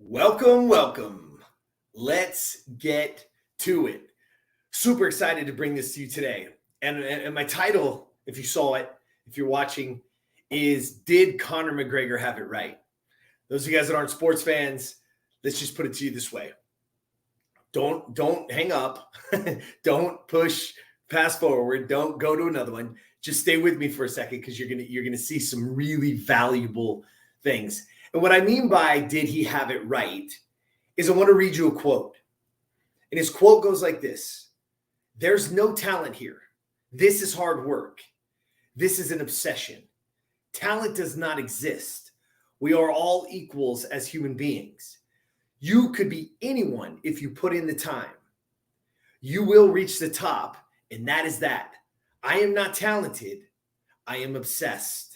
Welcome, welcome. Let's get to it. Super excited to bring this to you today. And my title, if you saw it, if you're watching, is Did Conor McGregor Have It Right? Those of you guys that aren't sports fans, let's just put it to you this way. Don't hang up. Don't push fast forward. Don't go to another one. Just stay with me for a second because you're gonna see some really valuable things. And what I mean by did he have it right is I want to read you a quote. And his quote goes like this: "There's no talent here. This is hard work. This is an obsession. Talent does not exist. We are all equals as human beings. You could be anyone if you put in the time. You will reach the top, and that is that. I am not talented. I am obsessed."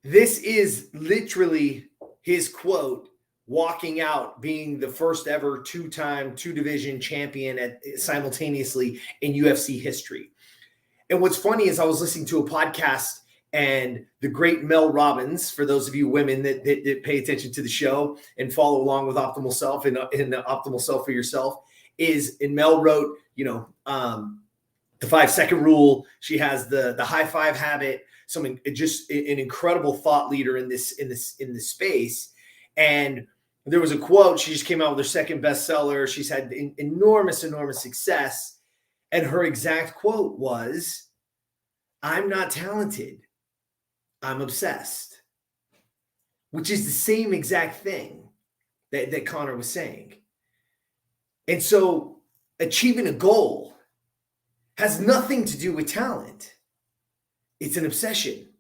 This is literally his quote, walking out, being the first ever two-time, two-division champion simultaneously in UFC history. And what's funny is I was listening to a podcast, and the great Mel Robbins, for those of you women that pay attention to the show and follow along with Optimal Self and the Optimal Self for yourself, and Mel wrote, the 5-second rule. She has the high five habit. Just an incredible thought leader in this space. And there was a quote. She just came out with her second bestseller. She's had enormous success. And her exact quote was, "I'm not talented. I'm obsessed," which is the same exact thing that Conor was saying. And so achieving a goal has nothing to do with talent. It's an obsession.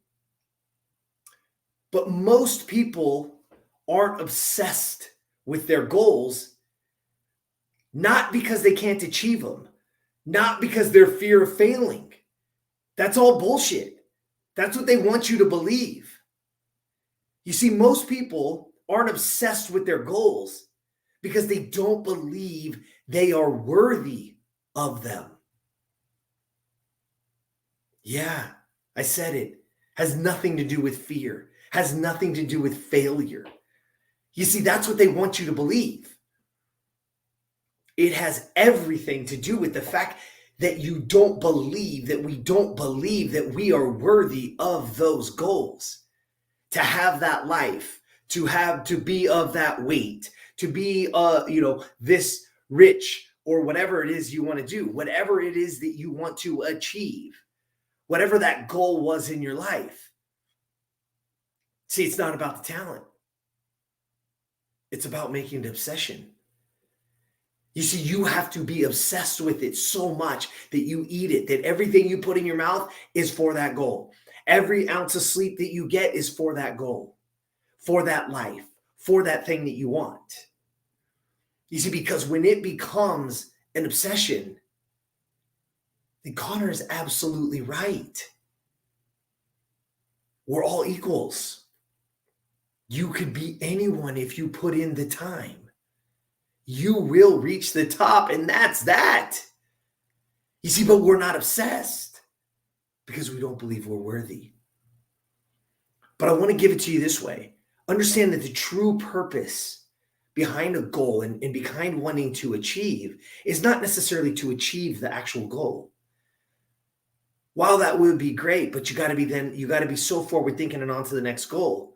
But most people aren't obsessed with their goals, not because they can't achieve them, not because they're fear of failing. That's all bullshit. That's what they want you to believe. You see, most people aren't obsessed with their goals because they don't believe they are worthy of them. Yeah, I said it. Has nothing to do with fear. Has nothing to do with failure. You see, that's what they want you to believe. It has everything to do with the fact that you don't believe, that we don't believe that we are worthy of those goals. To have that life, to be of that weight, to be this rich, or whatever it is you want to do, whatever it is that you want to achieve. Whatever that goal was in your life. See, it's not about the talent. It's about making an obsession. You see, you have to be obsessed with it so much that you eat it, that everything you put in your mouth is for that goal. Every ounce of sleep that you get is for that goal, for that life, for that thing that you want. You see, because when it becomes an obsession, then Conor is absolutely right. We're all equals. You could be anyone if you put in the time. You will reach the top, and that's that. You see, but we're not obsessed because we don't believe we're worthy. But I want to give it to you this way. Understand that the true purpose behind a goal and behind wanting to achieve is not necessarily to achieve the actual goal. While that would be great, but you got to be so forward thinking and on to the next goal.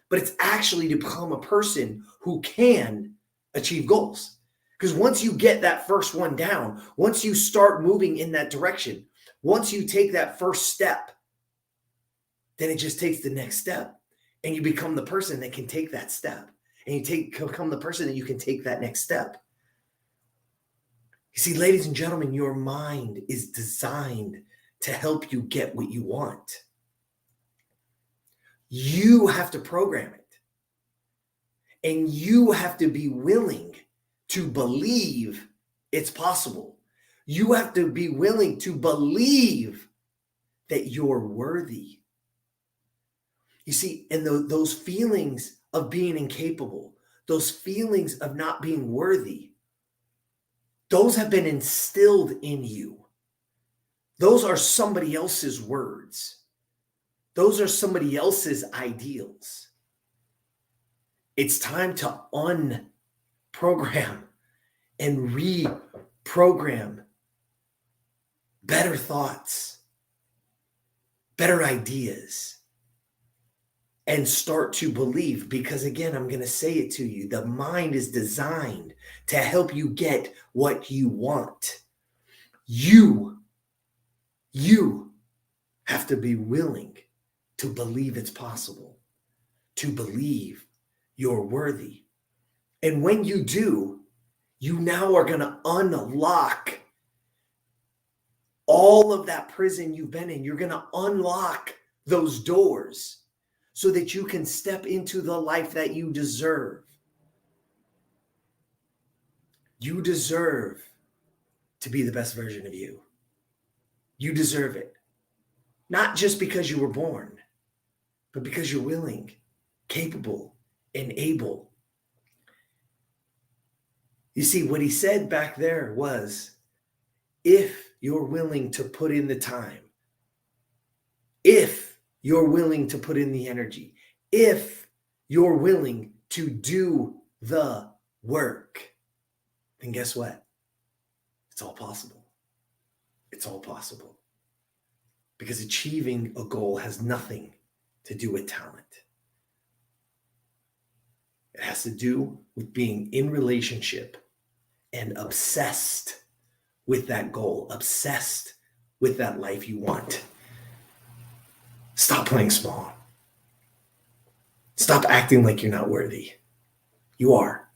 But it's actually to become a person who can achieve goals. Because once you get that first one down, once you start moving in that direction, once you take that first step, then it just takes the next step. And you become the person that can take that step. And you become the person that you can take that next step. You see, ladies and gentlemen, your mind is designed to help you get what you want. You have to program it. And you have to be willing to believe it's possible. You have to be willing to believe that you're worthy. You see, and those feelings of being incapable, those feelings of not being worthy, those have been instilled in you. Those are somebody else's words. Those are somebody else's ideals. It's time to unprogram and reprogram better thoughts, better ideas, and start to believe. Because again, I'm going to say it to you. The mind is designed to help you get what you want. You have to be willing to believe it's possible, to believe you're worthy. And when you do, you now are going to unlock all of that prison you've been in. You're going to unlock those doors so that you can step into the life that you deserve. You deserve to be the best version of you. You deserve it. Not just because you were born, but because you're willing, capable, and able. You see, what he said back there was, if you're willing to put in the time, if you're willing to put in the energy, if you're willing to do the work, then guess what? It's all possible. It's all possible. Because achieving a goal has nothing to do with talent. It has to do with being in relationship and obsessed with that goal, obsessed with that life you want. Stop playing small. Stop acting like you're not worthy. You are.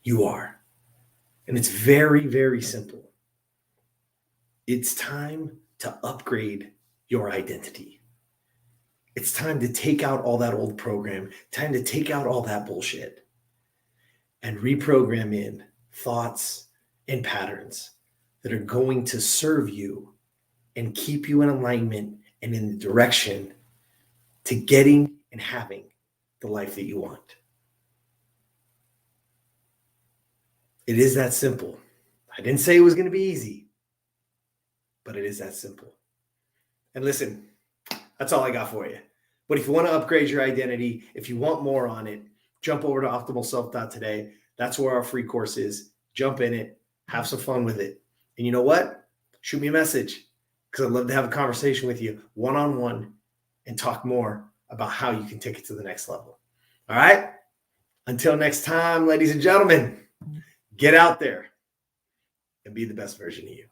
You are. And it's very, very simple. It's time to upgrade your identity. It's time to take out all that old program, time to take out all that bullshit and reprogram in thoughts and patterns that are going to serve you and keep you in alignment and in the direction to getting and having the life that you want. It is that simple. I didn't say it was going to be easy, but it is that simple. And listen, that's all I got for you. But if you want to upgrade your identity, if you want more on it, jump over to optimalself.today. That's where our free course is. Jump in it, have some fun with it. And you know what? Shoot me a message, because I'd love to have a conversation with you one-on-one and talk more about how you can take it to the next level. All right? Until next time, ladies and gentlemen, get out there and be the best version of you.